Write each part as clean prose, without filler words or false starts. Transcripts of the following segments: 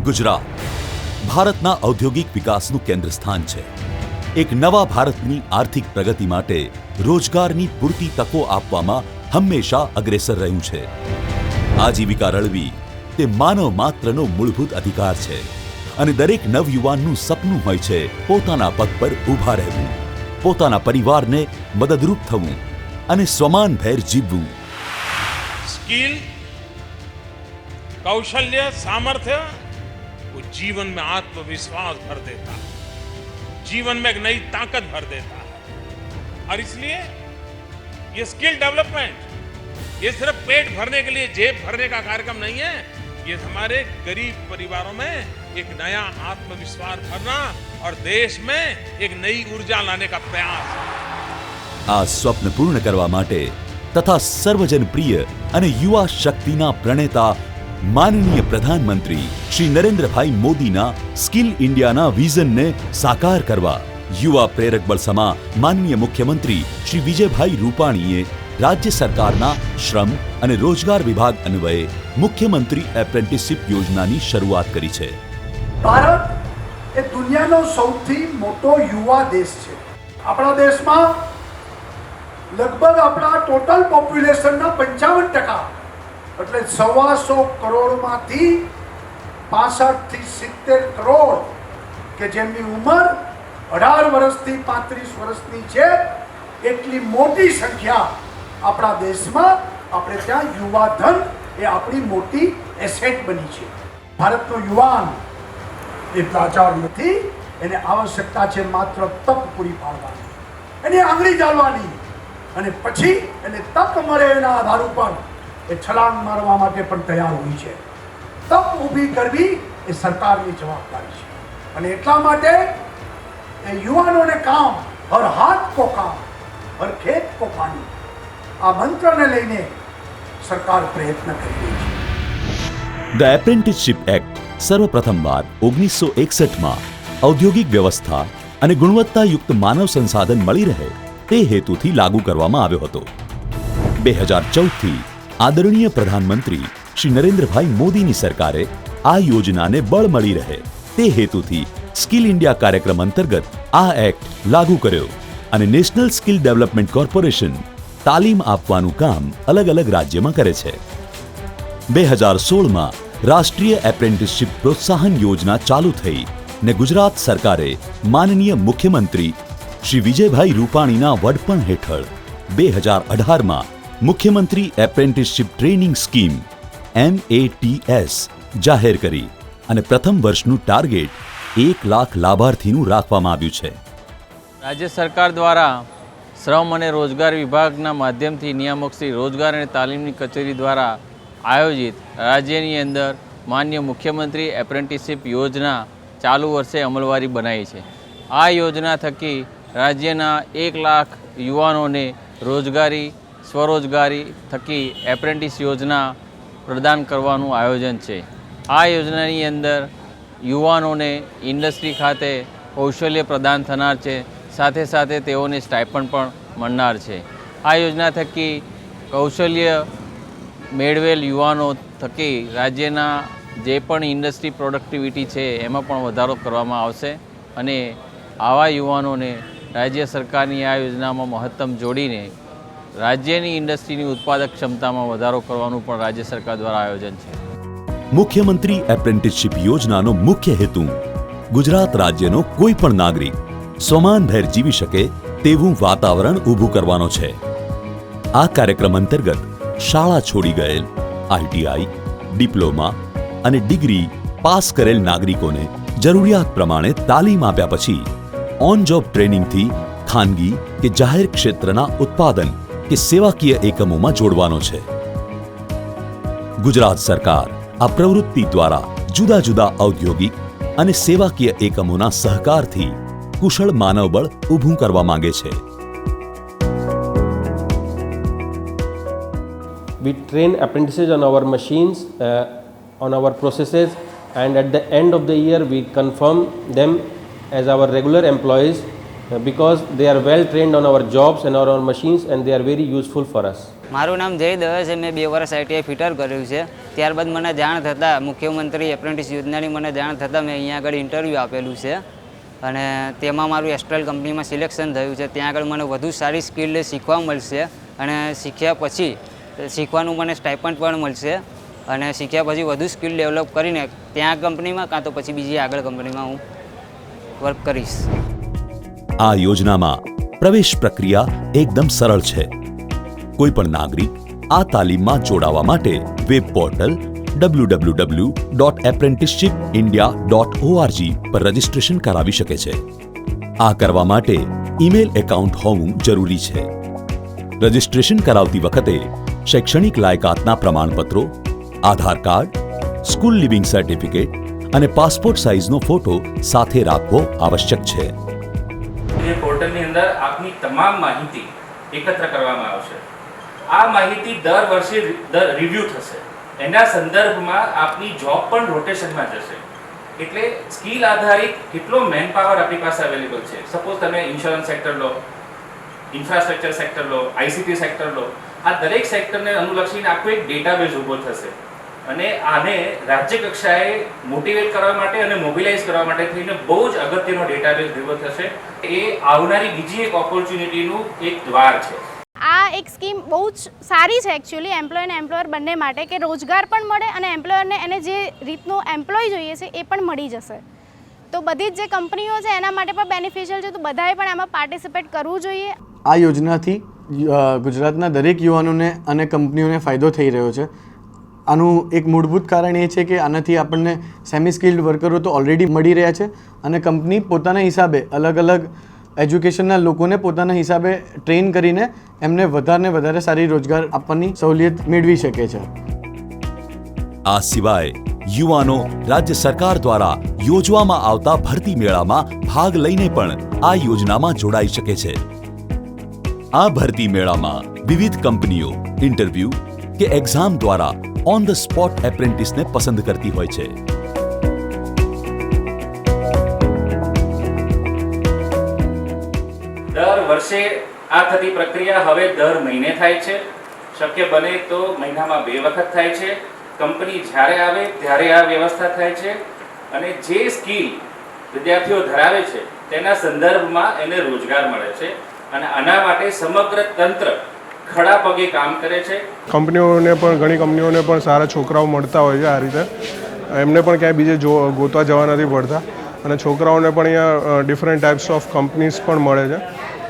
ગુજરાત ભારતના ઔદ્યોગિક વિકાસનું કેન્દ્ર સ્થાન છે. એક નવા ભારતની આર્થિક પ્રગતિ માટે રોજગારની પૂરતી તકો આપવામાં હંમેશા અગ્રેસર રહ્યું છે. આજીવિકા રળવી તે માનવ માત્રનો મૂળભૂત અધિકાર છે અને દરેક નવયુવાનનું સપનું હોય છે પોતાના પગ પર ઊભા રહેવું, પોતાના પરિવારને મદદરૂપ થવું અને સ્વમાનભેર જીવવું. स्किल, कौशल्य, सामर्थ्य वो जीवन में आत्मविश्वास भर देता है, जीवन में एक नई ताकत भर देता है. और इसलिए ये स्किल डेवलपमेंट ये सिर्फ पेट भरने के लिए, जेब भरने का कार्यक्रम नहीं है. ये हमारे गरीब परिवारों में एक नया आत्मविश्वास भरना और देश में एक नई ऊर्जा लाने का प्रयास है. આ સ્વપ્ન પૂર્ણ કરવા માટે તથા સર્વજન પ્રિય અને યુવા શક્તિના પ્રણેતા માનનીય પ્રધાનમંત્રી શ્રી નરેન્દ્રભાઈ મોદીના સ્કિલ ઇન્ડિયાના વિઝનને સાકાર કરવા યુવા પ્રેરક બળ સમા માનનીય મુખ્યમંત્રી શ્રી વિજયભાઈ રૂપાણીએ રાજ્ય સરકારના શ્રમ અને રોજગાર વિભાગ અન્વયે મુખ્યમંત્રી એપ્રેન્ટિસશીપ યોજનાની શરૂઆત કરી છે. ભારત એ દુનિયાનો સૌથી મોટો યુવા દેશ છે. આપણા દેશમાં લગભગ આપણા ટોટલ પોપ્યુલેશનના 55% એટલે 125 કરોડમાંથી 65 થી 70 કરોડ કે જેમની ઉંમર 18 વર્ષથી 35 વર્ષની છે, એટલી મોટી સંખ્યા આપણા દેશમાં, આપણે ત્યાં યુવા ધન એ આપણી મોટી એસેટ બની છે. ભારતનો યુવાન એ લાચાર નથી, એને આવશ્યકતા છે માત્ર તક પૂરી પાડવાની, એની આંગળી ચાલવાની અને પછી એને તક મળે એના આધાર ઉપર એ છલાંગ મારવા માટે પણ તૈયાર હોય છે. તક ઊભી કરવી એ સરકારની જવાબદારી છે અને એટલા માટે એ યુવાનોને કામ, હર હાથ કો કામ, હર ખેત કો પાણી, આ મંત્રને લઈને સરકાર પ્રયત્ન કરી રહી છે. ધ એપ્રેન્ટિસશીપ એક્ટ સર્વપ્રથમવાર 1961માં ઔદ્યોગિક વ્યવસ્થા અને ગુણવત્તાયુક્ત માનવ સંસાધન મળી રહે તે હેતુથી લાગુ કરવામાં આવ્યો હતો. 2014થી આદરણીય પ્રધાનમંત્રી શ્રી નરેન્દ્રભાઈ મોદીની સરકારે આ યોજનાને બળ મળી રહે તે હેતુથી સ્કિલ ઇન્ડિયા કાર્યક્રમ અંતર્ગત આ એક્ટ લાગુ કર્યો અને નેશનલ સ્કિલ ડેવલપમેન્ટ કોર્પોરેશન તાલીમ આપવાનું કામ અલગ અલગ રાજ્યમાં કરે છે. 2016માં રાષ્ટ્રીય એપ્રેન્ટિસશીપ પ્રોત્સાહન યોજના ચાલુ થઈ ને ગુજરાત સરકારે માનનીય મુખ્યમંત્રી શ્રી વિજયભાઈ રૂપાણીના વડપણ હેઠળ 2018માં મુખ્યમંત્રી એપ્રેન્ટિસશીપ ટ્રેનિંગ સ્કીમ MATS જાહેર કરી અને પ્રથમ વર્ષનું ટાર્ગેટ 1 લાખ લાભાર્થીનું રાખવામાં આવ્યું છે. રાજ્ય સરકાર દ્વારા શ્રમ અને રોજગાર વિભાગના માધ્યમથી નિયામક શ્રી રોજગાર અને તાલીમની કચેરી દ્વારા આયોજિત રાજ્યની અંદર માન્ય મુખ્યમંત્રી એપ્રેન્ટિસશીપ યોજના ચાલુ વર્ષે અમલવારી બનાવી છે. આ યોજના થકી રાજ્યના 1 લાખ યુવાનોને રોજગારી, સ્વરોજગારી થકી એપ્રેન્ટિસ યોજના પ્રદાન કરવાનું આયોજન છે. આ યોજનાની અંદર યુવાનોને ઇન્ડસ્ટ્રી ખાતે કૌશલ્ય પ્રદાન થનાર છે, સાથે સાથે તેઓને સ્ટાઇપન્ડ પણ મળનાર છે. આ યોજના થકી કૌશલ્ય મેળવેલ યુવાનો થકી રાજ્યના જે પણ ઇન્ડસ્ટ્રી પ્રોડક્ટિવિટી છે એમાં પણ વધારો કરવામાં આવશે અને આવા યુવાનોને રાજ્ય સરકારની આ યોજનામાં મહત્તમ જોડીને રાજ્યની ઇન્ડસ્ટ્રીની ઉત્પાદક ક્ષમતામાં વધારો કરવાનું પણ રાજ્ય સરકાર દ્વારા આયોજન છે. મુખ્યમંત્રી એપ્રેન્ટિસશીપ યોજનાનો મુખ્ય હેતુ ગુજરાત રાજ્યનો કોઈ પણ નાગરિક સ્વમાનભેર જીવી શકે તેવું વાતાવરણ ઊભું કરવાનો છે. આ કાર્યક્રમ અંતર્ગત શાળા છોડી ગયેલ, ITI, ડિપ્લોમા અને ડિગ્રી પાસ કરેલ નાગરિકોને જરૂરિયાત પ્રમાણે તાલીમ આપ્યા પછી ઓન જોબ ટ્રેનિંગથી ખાનગી કે જાહેર ક્ષેત્રના ઉત્પાદન કે સેવાકીય એકમોમાં જોડવાનો છે. ગુજરાત સરકાર આ પ્રવૃત્તિ દ્વારા જુદા જુદા ઔદ્યોગિક અને સેવાકીય એકમોના સહકારથી કુશળ માનવબળ ઊભું કરવા માંગે છે. We train apprentices on our machines, on our processes, and at the end of the year we confirm them as our regular employees because they are well trained on our jobs and on our machines and they are very useful for us. મારું નામ જય દવે છે. મેં 2 વર્ષ ITI fitter કર્યું છે. ત્યારબાદ મને જાણ થતાં મુખ્યમંત્રી એપ્રેન્ટિસ યોજનાની મને જાણ થતાં મેં અહીંયા આગળ ઇન્ટરવ્યૂ આપેલું છે અને તેમાં મારું એસ્ટ્રલ કંપનીમાં સિલેક્શન થયું છે. ત્યાં આગળ મને વધુ સારી સ્કિલ શીખવા મળશે અને શીખ્યા પછી શીખવાનું મને સ્ટાઇપન્ડ પણ મળશે અને શીખ્યા પછી વધુ સ્કિલ ડેવલપ કરીને ત્યાં કંપનીમાં કાં તો પછી બીજી આગળ કંપનીમાં હું વર્ક કરીશ. આ યોજનામાં પ્રવેશ પ્રક્રિયા એકદમ સરળ છે. કોઈ પણ નાગરિક આ તાલીમમાં જોડાવા માટે વેબ પોર્ટલ www.apprenticeshipindia.org પર રજીસ્ટ્રેશન કરાવી શકે છે. આ કરવા માટે ઈમેલ એકાઉન્ટ હોવું જરૂરી છે. રજીસ્ટ્રેશન કરાવતી વખતે શૈક્ષણિક લાયકાતના પ્રમાણપત્રો, આધાર કાર્ડ, સ્કૂલ લિવિંગ સર્ટિફિકેટ અને પાસપોર્ટ સાઇઝનો ફોટો સાથે રાખવો આવશ્યક છે. જે પોર્ટલની અંદર આપની તમામ માહિતી એકત્ર કરવામાં આવશે. આ માહિતી દર વર્ષે રિવ્યૂ થશે. એના સંદર્ભમાં આપની જોબ પણ રોટેશનમાં જશે. એટલે સ્કિલ આધારિત કેટલો મેન પાવર આપણી પાસે અવેલેબલ છે. સપોઝ તમે ઇન્સ્યોરન્સ સેક્ટર લો, ઇન્ફ્રાસ્ટ્રક્ચર સેક્ટર લો, ICT સેક્ટર લો, આ દરેક સેક્ટરને અનુલક્ષીને આખો એક ડેટાબેઝ ઊભો થશે અને આને રાજ્ય કક્ષાએ મોટિવેટ કરવા માટે અને મોબિલાઇઝ કરવા માટે થઈને બહુ જ અગત્યનો ડેટાબેઝ ઊભો થશે. એ આવનારી બીજી એક ઓપોર્ચ્યુનિટીનું એક દ્વાર છે. આ એક સ્કીમ બહુ જ સારી છે એકચ્યુઅલી એમ્પ્લોય અને એમ્પ્લોયર બંને માટે કે રોજગાર પણ મળે અને એમ્પ્લોયરને એને જે રીતનું એમ્પ્લોય જોઈએ છે એ પણ મળી જશે. તો બધી જ જે કંપનીઓ છે એના માટે પણ બેનિફિશિયલ છે. તો બધાએ પણ આમાં પાર્ટિસિપેટ કરવું જોઈએ. આ યોજનાથી ગુજરાતના દરેક યુવાનોને અને કંપનીઓને ફાયદો થઈ રહ્યો છે. આનું એક મૂળભૂત કારણ એ છે કે આનાથી આપણને સેમી સ્કિલ્ડ વર્કરો તો ઓલરેડી મળી રહ્યા છે અને કંપની પોતાના હિસાબે અલગ અલગ એજ્યુકેશનના લોકોને પોતાના હિસાબે ટ્રેન કરીને એમને વધારે સારી રોજગાર આપવાની સહુલિયત મેળવી શકે છે. આ સિવાય યુવાનો રાજ્ય સરકાર દ્વારા યોજવામાં આવતા ભરતી મેળામાં ભાગ લઈને પણ આ યોજનામાં જોડાઈ શકે છે. આ ભરતી મેળામાં વિવિધ કંપનીઓ ઇન્ટરવ્યૂ કે એક્ઝામ દ્વારા ઓન ધ સ્પોટ એપ્રેન્ટિસને પસંદ કરતી હોય છે. દર વર્ષે આ થતી પ્રક્રિયા હવે દર મહિને થાય છે. શક્ય બને તો મહિનામાં 2 વખત થાય છે. કંપની જ્યારે આવે ત્યારે આ વ્યવસ્થા થાય છે અને જે સ્કિલ વિદ્યાર્થીઓ ધરાવે છે તેના સંદર્ભમાં એને રોજગાર મળે છે અને આના માટે સમગ્ર તંત્ર ખડા પગે કામ કરે છે. કંપનીઓને પણ ઘણી કંપનીઓને પણ સારા છોકરાઓ મળતા હોય છે. આ રીતે એમને પણ ક્યાંય બીજે ગોતવા જવા નથી પડતા અને છોકરાઓને પણ અહીંયા ડિફરન્ટ ટાઈપ્સ ઓફ કંપનીઝ પણ મળે છે.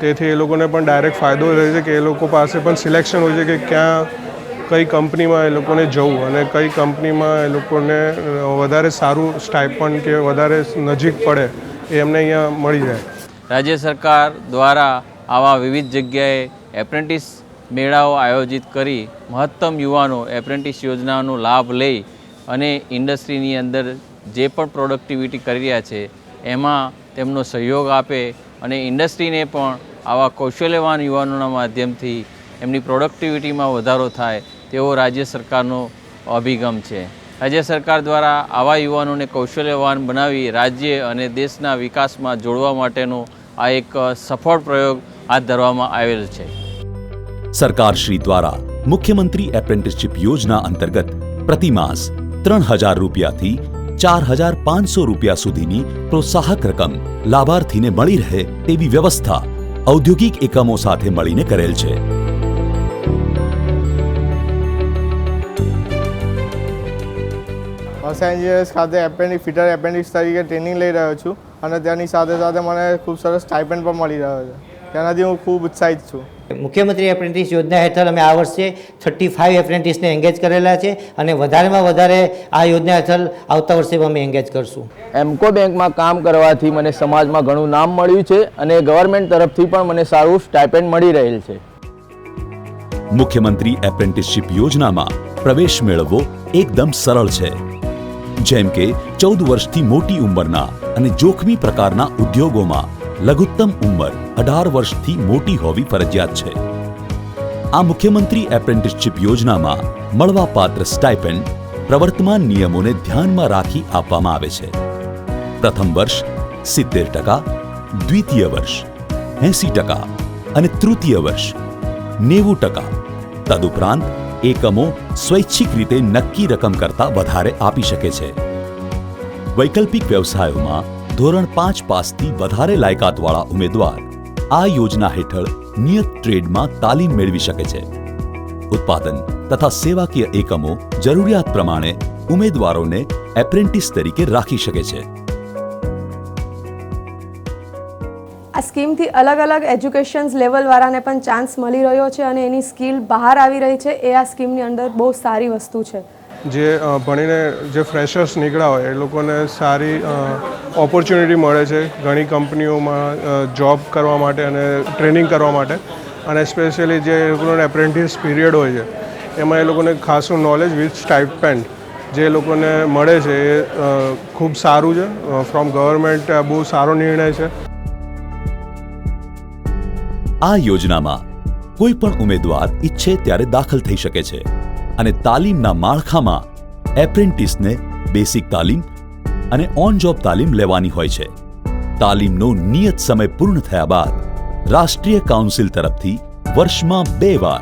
તેથી એ લોકોને પણ ડાયરેક્ટ ફાયદો રહે છે કે એ લોકો પાસે પણ સિલેક્શન હોય છે કે ક્યાં કઈ કંપનીમાં એ લોકોને જવું અને કઈ કંપનીમાં એ લોકોને વધારે સારું સ્ટાઇપન્ડ કે વધારે નજીક પડે એ એમને અહીંયા મળી જાય. રાજ્ય સરકાર દ્વારા આવા વિવિધ જગ્યાએ એપ્રેન્ટિસ મેળાઓ આયોજિત કરી મહત્તમ યુવાનો એપ્રેન્ટિસ યોજનાનો લાભ લઈ અને ઇન્ડસ્ટ્રીની અંદર જે પણ પ્રોડક્ટિવિટી કરી રહ્યા છે એમાં તેમનો સહયોગ આપે અને ઇન્ડસ્ટ્રીને પણ આવા કૌશલ્યવાન યુવાનોના માધ્યમથી એમની પ્રોડક્ટિવિટીમાં વધારો થાય તેવો રાજ્ય સરકારનો અભિગમ છે. રાજ્ય સરકાર દ્વારા આવા યુવાનોને કૌશલ્યવાન બનાવી રાજ્ય અને દેશના વિકાસમાં જોડવા માટેનો આ એક સફળ પ્રયોગ હાથ ધરવામાં આવેલ છે. સરકારશ્રી દ્વારા મુખ્યમંત્રી એપ્રેન્ટિસશિપ યોજના અંતર્ગત પ્રતિમાસ 3,000 રૂપિયાથી 4,500 રૂપિયા સુધીની પ્રોત્સાહક રકમ લાભાર્થીને મળી રહે તેવી વ્યવસ્થા ઔદ્યોગિક એકમો સાથે મળીને કરેલ છે. લોસ એન્જલસ ખાતે ફિટર એપ્રેન્ટિસ તરીકે ટ્રેનિંગ લઈ રહ્યો છું અને તેની સાથે સાથે મને ખૂબ સરસ સ્ટાઇપન્ડ પણ મળી રહ્યો છે. તેનાથી હું ખૂબ ઉત્સાહિત છું. મુખ્યમંત્રી એપ્રેન્ટિસ યોજના હેઠળ અમે આ વર્ષે 35 એપ્રેન્ટિસને એંગેજ કરેલા છે અને વધારેમાં વધારે આ યોજના હેઠળ આવતા વર્ષે અમે એંગેજ કરશું. એમકો બેંકમાં કામ કરવાથી મને સમાજમાં ઘણું નામ મળ્યું છે અને ગવર્મેન્ટ તરફથી પણ મને સારું સ્ટાઇપેન્ડ મળી રહેલ છે. મુખ્યમંત્રી એપ્રેન્ટિસશિપ યોજનામાં પ્રવેશ મેળવવો એકદમ સરળ છે. જેમ કે 14 વર્ષથી મોટી ઉંમરના અને જોખમી પ્રકારના ઉદ્યોગોમાં લઘુત્તમ ઉંમર 18 વર્ષથી મોટી હોવી ફરજિયાત છે. આ મુખ્યમંત્રી એપ્રેન્ટિસશિપ યોજનામાં મળવાપાત્ર સ્ટાઇપેન્ડ પ્રવર્તમાન નિયમોને ધ્યાનમાં રાખી આપવામાં આવે છે. પ્રથમ વર્ષ 70%, દ્વિતીય વર્ષ 80% અને તૃતીય વર્ષ 90%. તદુપરાંત એકમો સ્વૈચ્છિક રીતે નક્કી રકમ કરતાં વધારે આપી શકે છે. વૈકલ્પિક વ્યવસાયોમાં ધોરણ 5 પાસથી વધારે લાયકાતવાળા ઉમેદવાર આ યોજના હેઠળ નિયત ટ્રેડમાં તાલીમ મેળવી શકે છે. ઉત્પાદન તથા સેવાકીય એકમો જરૂરિયાત પ્રમાણે ઉમેદવારોને એપ્રેન્ટિસ તરીકે રાખી શકે છે. આ સ્કીમથી અલગ અલગ એજ્યુકેશન લેવલવાળાને પણ ચાન્સ મળી રહ્યો છે અને એની સ્કિલ બહાર આવી રહી છે. એ આ સ્કીમની અંદર બહુ સારી વસ્તુ છે. જે ભણીને જે ફ્રેશર્સ નીકળ્યા હોય એ લોકોને સારી ઓપોર્ચ્યુનિટી મળે છે ઘણી કંપનીઓમાં જોબ કરવા માટે અને ટ્રેનિંગ કરવા માટે. અને સ્પેશિયલી જે એ લોકોને એપ્રેન્ટિસ પીરિયડ હોય છે એમાં એ લોકોને ખાસું નોલેજ વિથ સ્ટાઇપેન્ડ જે લોકોને મળે છે એ ખૂબ સારું છે. ફ્રોમ ગવર્મેન્ટ બહુ સારો નિર્ણય છે. આ યોજનામાં કોઈ પણ ઉમેદવાર ઈચ્છે ત્યારે દાખલ થઈ શકે છે અને તાલીમના માળખામાં એપ્રેન્ટિસને બેસિક તાલીમ અને ઓન જોબ તાલીમ લેવાની હોય છે. તાલીમનો નિયત સમય પૂર્ણ થયા બાદ રાષ્ટ્રીય કાઉન્સિલ તરફથી વર્ષમાં 2 વાર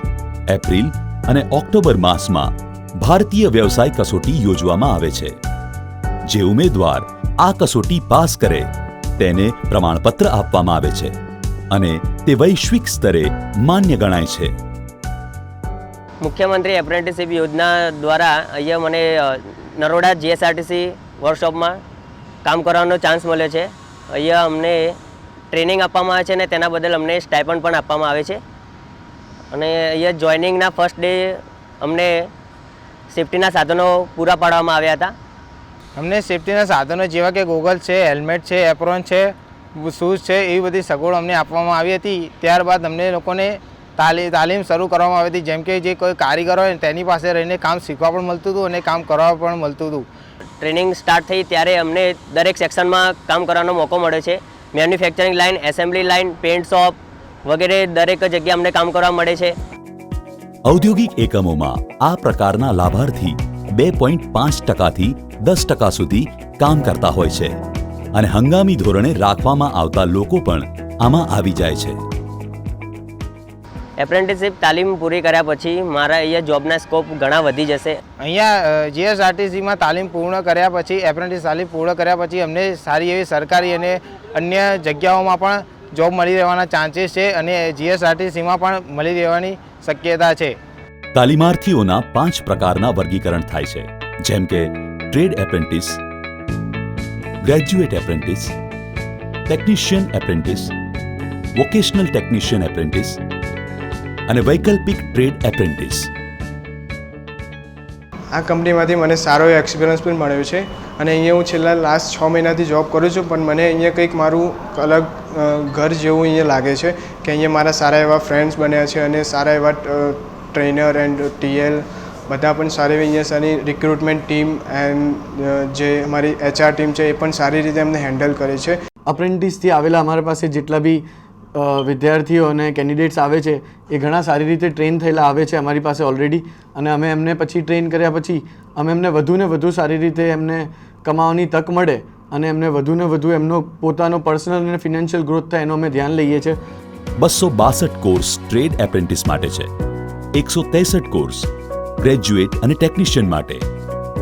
એપ્રિલ અને ઓક્ટોબર માસમાં ભારતીય વ્યવસાય કસોટી યોજવામાં આવે છે. જે ઉમેદવાર આ કસોટી પાસ કરે તેને પ્રમાણપત્ર આપવામાં આવે છે અને તે વૈશ્વિક સ્તરે માન્ય ગણાય છે. મુખ્યમંત્રી એપ્રેન્ટિસશીપ યોજના દ્વારા અહીંયા મને નરોડા જીએસઆરટીસી વર્કશોપમાં કામ કરવાનો ચાન્સ મળ્યો છે. અહીંયા અમને ટ્રેનિંગ આપવામાં આવે છે અને તેના બદલ અમને સ્ટાઇપન્ડ પણ આપવામાં આવે છે. અને અહીંયા જોઈનિંગના ફર્સ્ટ ડે અમને સેફ્ટીના સાધનો પૂરા પાડવામાં આવ્યા હતા. અમને સેફ્ટીના સાધનો જેવા કે ગોગલ છે, હેલ્મેટ છે, એપ્રોન છે, શૂઝ છે, એવી બધી સગવડ અમને આપવામાં આવી હતી. ત્યારબાદ અમને લોકોને તાલીમ શરૂ કરવામાં આવી હતી. જેમ કે જે કોઈ કારીગર હોય તેની પાસે રહીને કામ શીખવા પણ મળતું હતું અને કામ કરવા પણ મળતું હતું. ટ્રેનિંગ સ્ટાર્ટ થઈ ત્યારે અમને દરેક સેક્શનમાં કામ કરવાનો મોકો મળ્યો છે. Manufacturing line, assembly line, pant shop વગેરે દરેક જગ્યાએ અમને કામ કરવા મળે છે. ઔદ્યોગિક એકમોમાં આ પ્રકારના લાભાર્થી 2.5% થી 10% સુધી કામ કરતા હોય છે અને હંગામી ધોરણે રાખવામાં આવતા લોકો પણ આમાં આવી જાય છે. એપ્રેન્ટિસશીપ તાલીમ પૂરી કર્યા પછી મારા અહીંયા જોબના સ્કોપ ઘણા વધી જશે. અહીંયા જીએસઆરટીસીમાં તાલીમ પૂર્ણ કર્યા પછી એપ્રેન્ટિસ તાલીમ પૂર્ણ કર્યા પછી અમને સારી એવી સરકારી અને અન્ય જગ્યાઓમાં પણ જોબ મળી રહેવાના ચાન્સીસ છે અને જીએસઆરટીસીમાં પણ મળી રહેવાની શક્યતા છે. તાલીમાર્થીઓના 5 પ્રકારના વર્ગીકરણ થાય છે, જેમ કે trade apprentice, graduate apprentice, technician apprentice, vocational technician apprentice અને વૈકલ્પિક ટ્રેડ એપ્રેન્ટિસ. આ કંપનીમાંથી મને સારો એક્સપિરિયન્સ પણ મળ્યો છે અને અહીંયા હું છેલ્લા લાસ્ટ 6 મહિનાથી જોબ કરું છું. પણ મને અહીંયા કંઈક મારું અલગ ઘર જેવું અહીંયા લાગે છે કે અહીંયા મારા સારા એવા ફ્રેન્ડ્સ બન્યા છે અને સારા એવા ટ્રેનર એન્ડ ટીએલ બધા પણ સારી એવી અહીંયા સારી રિક્રુટમેન્ટ ટીમ એન્ડ જે અમારી HR ટીમ છે એ પણ સારી રીતે અમને હેન્ડલ કરે છે. અપ્રેન્ટિસથી આવેલા અમારા પાસે જેટલા બી વિદ્યાર્થીઓ અને કેન્ડિડેટ્સ આવે છે એ ઘણા સારી રીતે ટ્રેન થયેલા આવે છે અમારી પાસે ઓલરેડી. અને અમે એમને પછી ટ્રેન કર્યા પછી અમે એમને વધુને વધુ સારી રીતે એમને કમાવાની તક મળે અને એમને વધુને વધુ એમનો પોતાનો પર્સનલ અને ફિનાન્શિયલ ગ્રોથ થાય એનું અમે ધ્યાન લઈએ છીએ. 262 કોર્સ ટ્રેડ એપ્રેન્ટિસ માટે છે, 163 કોર્સ ગ્રેજ્યુએટ અને ટેકનિશિયન માટે,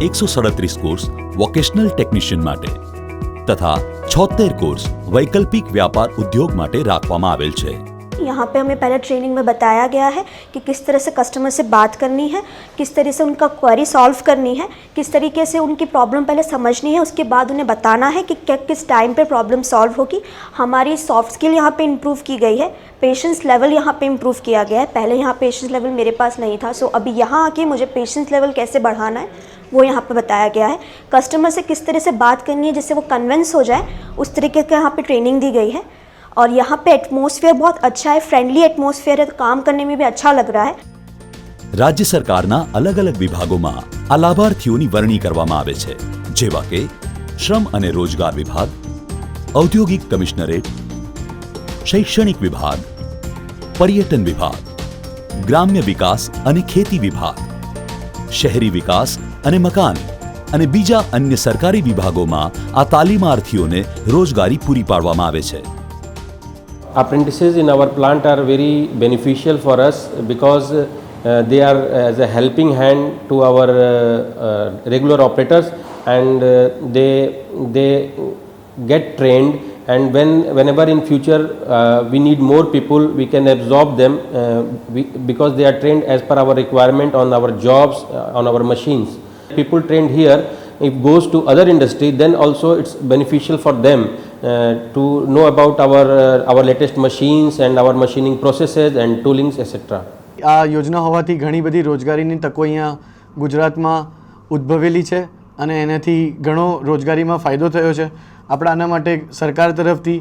137 કોર્સ વોકેશનલ ટેકનિશિયન માટે તથા 76 कोर्स वैकल्पिक व्यापार उद्योग માટે રાખવામાં આવેલ છે. यहाँ पे हमें पहले ट्रेनिंग में बताया गया है कि किस तरह से कस्टमर से बात करनी है, किस तरह से उनका क्वेरी सॉल्व करनी है, किस तरीके से उनकी प्रॉब्लम पहले समझनी है, उसके बाद उन्हें बताना है कि किस टाइम पे प्रॉब्लम सॉल्व होगी. हमारी सॉफ्ट स्किल यहाँ पे इम्प्रूव की गई है, पेशेंस लेवल यहाँ पे इम्प्रूव किया गया है. पहले यहाँ पेशेंस लेवल मेरे पास नहीं था, सो अभी यहाँ आके मुझे पेशेंस लेवल कैसे बढ़ाना है वो यहाँ पे बताया गया है. कस्टमर से किस तरह से बात करनी है जिससे वो कन्विंस हो जाए, उस तरीके का यहाँ पे ट्रेनिंग दी गई है. और यहाँ पे एटमॉस्फेयर बहुत अच्छा है, फ्रेंडली एटमॉस्फेयर है, तो काम करने में भी अच्छा लग रहा है. રાજ્ય સરકારના અલગ અલગ વિભાગોમાં આ લાભાર્થીઓની વરણી કરવામાં આવે છે, જેવા કે શ્રમ અને રોજગાર વિભાગ, ઔદ્યોગિક કમિશનરેટ, શૈક્ષણિક વિભાગ, પર્યટન વિભાગ, ગ્રામ્ય વિકાસ અને ખેતી વિભાગ, શહેરી વિકાસ અને મકાન અને બીજા અન્ય સરકારી વિભાગોમાં આ તાલીમાર્થીઓને રોજગારી પૂરી પાડવામાં આવે છે. Apprentices in our plant are very beneficial for us because they are as a helping hand to our regular operators, and they get trained, and whenever in future we need more people, we can absorb them because they are trained as per our requirement on our jobs, on our machines. People trained here, if goes to other industry, then also it's beneficial for them to know about our latest machines and our machining processes and toolings, etc. આ યોજના હોવાથી ઘણી બધી રોજગારીની તકો અહીંયા ગુજરાતમાં ઉદ્ભવેલી છે અને એનાથી ઘણો રોજગારીમાં ફાયદો થયો છે. આપણે આના માટે સરકાર તરફથી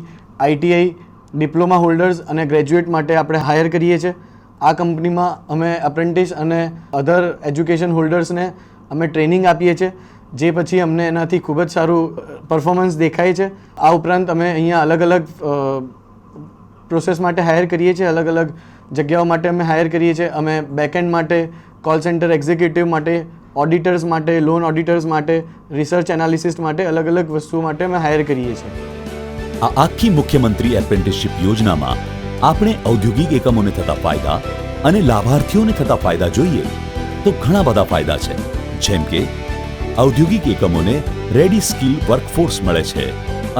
ITI ડિપ્લોમા હોલ્ડર્સ અને ગ્રેજ્યુએટ માટે આપણે હાયર કરીએ છીએ. આ કંપનીમાં અમે એપ્રેન્ટિસ અને અધર એજ્યુકેશન હોલ્ડર્સને અમે ટ્રેનિંગ આપીએ છીએ, જે પછી અમને એનાથી ખૂબ જ સારું પરફોર્મન્સ દેખાય છે. આ ઉપરાંત અમે અહીંયા અલગ અલગ પ્રોસેસ માટે હાયર કરીએ છીએ, અલગ અલગ જગ્યાઓ માટે અમે હાયર કરીએ છીએ. અમે બેકએન્ડ માટે, કોલ સેન્ટર એક્ઝિક્યુટિવ માટે, ઓડિટર્સ માટે, લોન ઓડિટર્સ માટે, રિસર્ચ એનાલિસિસ્ટ માટે, અલગ અલગ વસ્તુઓ માટે અમે હાયર કરીએ છીએ. આ આખી મુખ્યમંત્રી એપ્રેન્ટિસશીપ યોજનામાં આપણે ઔદ્યોગિક એકમોને થતા ફાયદા અને લાભાર્થીઓને થતા ફાયદા જોઈએ તો ઘણા બધા ફાયદા છે. જેમ કે ઔદ્યોગિક એકમોને રેડી સ્કિલ વર્કફોર્સ મળે છે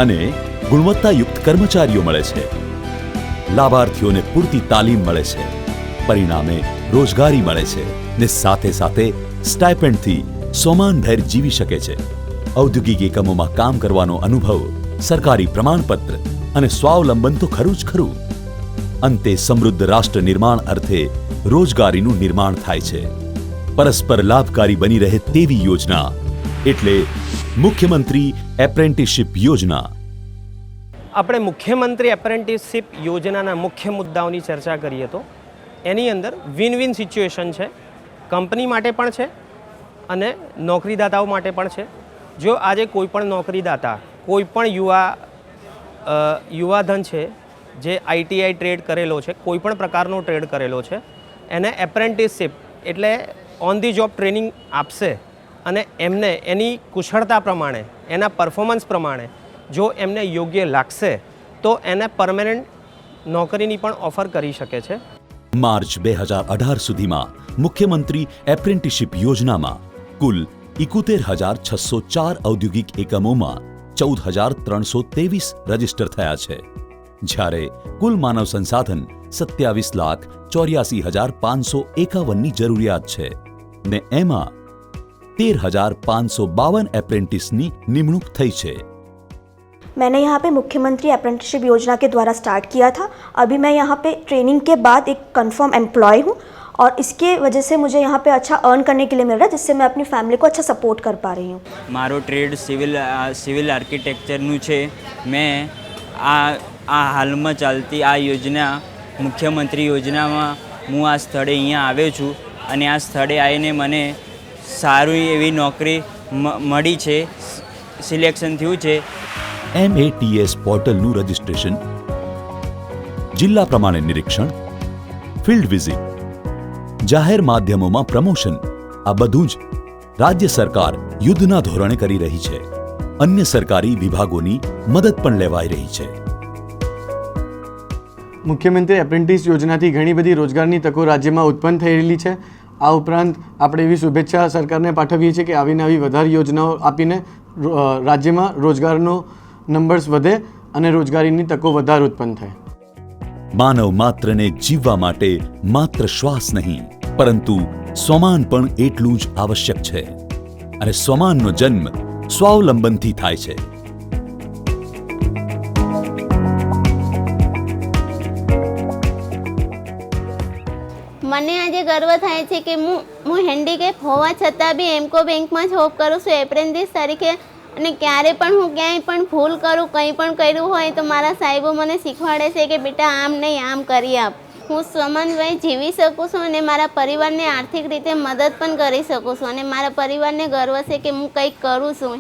અને ગુણવત્તાયુક્ત કર્મચારીઓ મળે છે. લાભાર્થીઓને પૂરતી તાલીમ મળે છે, પરિણામે રોજગારી મળે છે ને સાથે સાથે સ્ટાઇપેન્ડથી સોમાનભેર જીવી શકે છે. ઔદ્યોગિક એકમોમાં કામ કરવાનો અનુભવ, સરકારી પ્રમાણપત્ર અને સ્વાવલંબન તો ખરું જ ખરું. અંતે સમૃદ્ધ રાષ્ટ્ર નિર્માણ અર્થે રોજગારીનું નિર્માણ થાય છે. પરસ્પર લાભકારી બની રહે તેવી યોજના એટલે મુખ્યમંત્રી એપ્રેન્ટિસશીપ યોજના. આપણે મુખ્યમંત્રી એપ્રેન્ટિસશીપ યોજનાના મુખ્ય મુદ્દાઓની ચર્ચા કરીએ તો એની અંદર વિન વિન સિચ્યુએશન છે, કંપની માટે પણ છે અને નોકરીદાતાઓ માટે પણ છે. જો આજે કોઈપણ નોકરીદાતા, કોઈપણ યુવાધન છે જે ITI ટ્રેડ કરેલો છે, કોઈપણ પ્રકારનો ટ્રેડ કરેલો છે, એને એપ્રેન્ટિસશીપ એટલે ઓન ધી જોબ ટ્રેનિંગ આપશે અને એમને એની કુશળતા પ્રમાણે, એના પરફોર્મન્સ પ્રમાણે જો એમને યોગ્ય લાગશે તો એને પરમેનન્ટ નોકરીની પણ ઓફર કરી શકે છે. માર્ચ 2018 સુધીમાં મુખ્યમંત્રી એપ્રેન્ટિસશીપ યોજનામાં કુલ 71,604 ઔદ્યોગિક એકમોમાં 14,323 રજીસ્ટર થયા છે, જ્યારે કુલ માનવ સંસાધન 27,84,551ની જરૂરિયાત છે ને એમાં 13,552 એપ્રેન્ટિસની નિમણૂક થઈ છે. मैंने यहाँ पे मुख्यमंत्री अप्रेंटिसशिप योजना के द्वारा स्टार्ट किया था. अभी मैं यहाँ पे ट्रेनिंग के बाद एक कंफर्म एम्प्लॉय हूँ और इसके वजह से मुझे यहाँ पे अच्छा अर्न करने के लिए मिल रहा है, जिससे मैं अपनी फैमिली को अच्छा सपोर्ट कर पा रही हूँ. मारो ट्रेड सिविल आर्किटेक्चरનું છે. મેં આ હાલમાં ચાલતી આ યોજના મુખ્યમંત્રી યોજનામાં હું આ સ્થળે અહીંયા આવ્યો છું અને આ સ્થળે આવીને મને સારી એવી નોકરી મળી છે, સિલેક્શન થયું છે. MATS પોર્ટલનું રજિસ્ટ્રેશન, જિલ્લા પ્રમાણે નિરીક્ષણ, ફિલ્ડ વિઝિટ, જાહેર માધ્યમોમાં પ્રમોશન, આ બધું જ રાજ્ય સરકાર યુદ્ધના ધોરણે કરી રહી છે. અન્ય સરકારી વિભાગોની મદદ પણ લેવાઈ રહી છે. મુખ્યમંત્રી એપ્રેન્ટિસ યોજનાથી ઘણી બધી રોજગારની તકો રાજ્યમાં ઉત્પન્ન થઈ રહેલી છે. આ ઉપરાંત આપણે એવી શુભેચ્છા સરકારને પાઠવીએ છીએ કે આવી નવી વધારે યોજનાઓ આપીને રાજ્યમાં રોજગારનો નંબર્સ વધે અને રોજગારીની તકો વધારે ઉત્પન્ન થાય. માનવ માત્રને જીવવા માટે માત્ર શ્વાસ નહીં, પરંતુ સ્વમાન પણ એટલું જ આવશ્યક છે અને સ્વમાનનો જન્મ સ્વાવલંબનથી થાય છે. મને આજે ગર્વ થાય છે કે હું હેન્ડીકેપ હોવા છતાં બી એમકો બેંકમાં જોબ કરું છું એપ્રેન્ટિસ તરીકે, અને ક્યારે પણ હું ક્યાંય પણ ભૂલ કરું, કંઈ પણ કર્યું હોય તો મારા સાહેબો મને શીખવાડે છે કે બેટા આમ નહીં આમ કરી આપ. હું સમાનવય જીવી શકું છું અને મારા પરિવારને આર્થિક રીતે મદદ પણ કરી શકું છું અને મારા પરિવારને ગર્વ છે કે હું કંઈક કરું છું.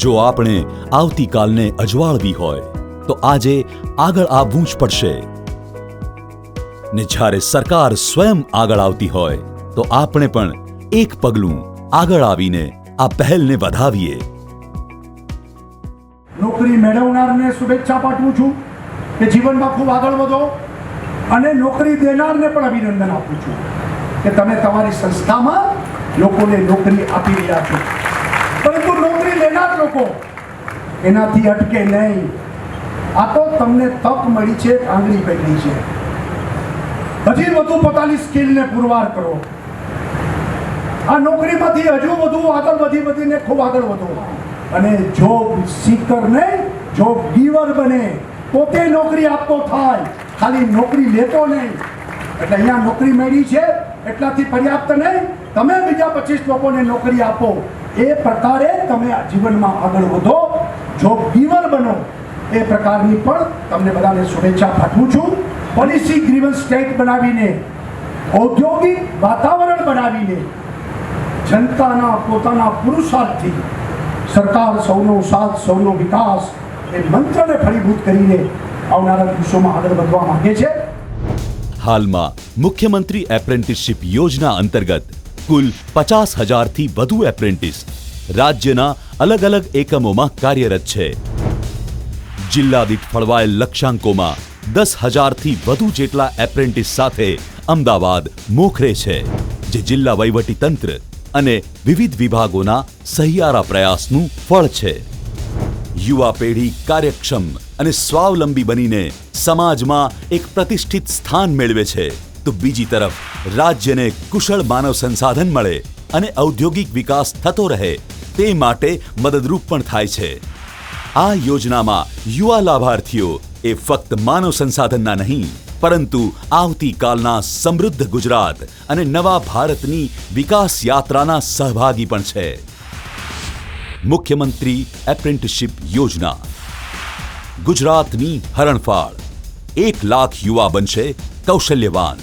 જો આપણે આવતીકાલને અજવાળવી હોય તો આજે આગળ આવવું જ પડશે ને જ્યારે સરકાર સ્વયં આગળ આવતી હોય તો આપણે પણ એક પગલું આગળ આવીને આ પહેલને વધાવીએ. નોકરી મેળવનારને શુભેચ્છા પાઠવું છું કે જીવનમાં ખૂબ આગળ વધો અને નોકરી દેનારને પણ અભિનંદન આપું છું કે તમે તમારી સંસ્થામાં લોકોને નોકરી આપી રહ્યા છો, પરંતુ નોકરી લેનાર લોકો એનાથી અટકે નહીં. આ તો તમને તક મળી છે, આંગળી પકડી છે. હજી વધુ પોતાની સ્કિલને પુરવાર કરો. આ નોકરીમાંથી હજુ વધુ આગળ વધીને ખૂબ આગળ વધો અને જોબ સીકર નહીં, જોબ ગીવર બને. પોતે નોકરી આપતો થાય, ખાલી નોકરી લેતો નહીં. એટલે અહીંયા નોકરી મળી છે એટલાથી પર્યાપ્ત નહીં, તમે બીજા 25 લોકોને નોકરી આપો. એ પ્રકારે તમે જીવનમાં આગળ વધો, જોબ ગીવર બનો. એ પ્રકારની પણ તમને બધાને શુભેચ્છા પાઠવું છું. પોલિસી ગ્રીવન્સ સ્ટેટ બનાવીને, ઔદ્યોગિક વાતાવરણ બનાવીને, જનતાના પોતાના પુરુષાર્થથી સરકાર સૌનો સાથ સૌનો વિકાસ એ મંત્રને ફળીભૂત કરીને આવનારા દિવસોમાં આગળ વધવા માંગે છે. હાલમાં મુખ્યમંત્રી એપ્રેન્ટિસશિપ યોજના અંતર્ગત કુલ 50,000થી વધુ એપ્રેન્ટિસ રાજ્યના અલગ અલગ એકમોમાં કાર્યરત છે. જિલ્લા દીઠ ફળવાયેલ લક્ષ્યાંકોમાં 10,000થી વધુ જેટલા એપ્રેન્ટિસ સાથે અમદાવાદ મોખરે છે, જે જિલ્લા વહીવટી તંત્ર અને વિવિધ વિભાગોના સહિયારા પ્રયાસનું ફળ છે. યુવા પેઢી કાર્યક્ષમ અને સ્વાવલંબી બનીને સમાજમાં એક પ્રતિષ્ઠિત સ્થાન મેળવે છે, તો બીજી તરફ રાજ્યને કુશળ માનવ સંસાધન મળે અને ઔદ્યોગિક વિકાસ થતો રહે તે માટે મદદરૂપ પણ થાય છે. આ યોજનામાં યુવા લાભાર્થીઓ એ ફક્ત માનવ સંસાધનના નહીં, પરંતુ આવતીકાલના સમૃદ્ધ ગુજરાત અને નવા ભારતની વિકાસ યાત્રાના સહભાગી પણ છે. મુખ્યમંત્રી એપ્રેન્ટિસશિપ યોજના ગુજરાતની હરણફાળ. 1 લાખ યુવા બનશે કૌશલ્યવાન.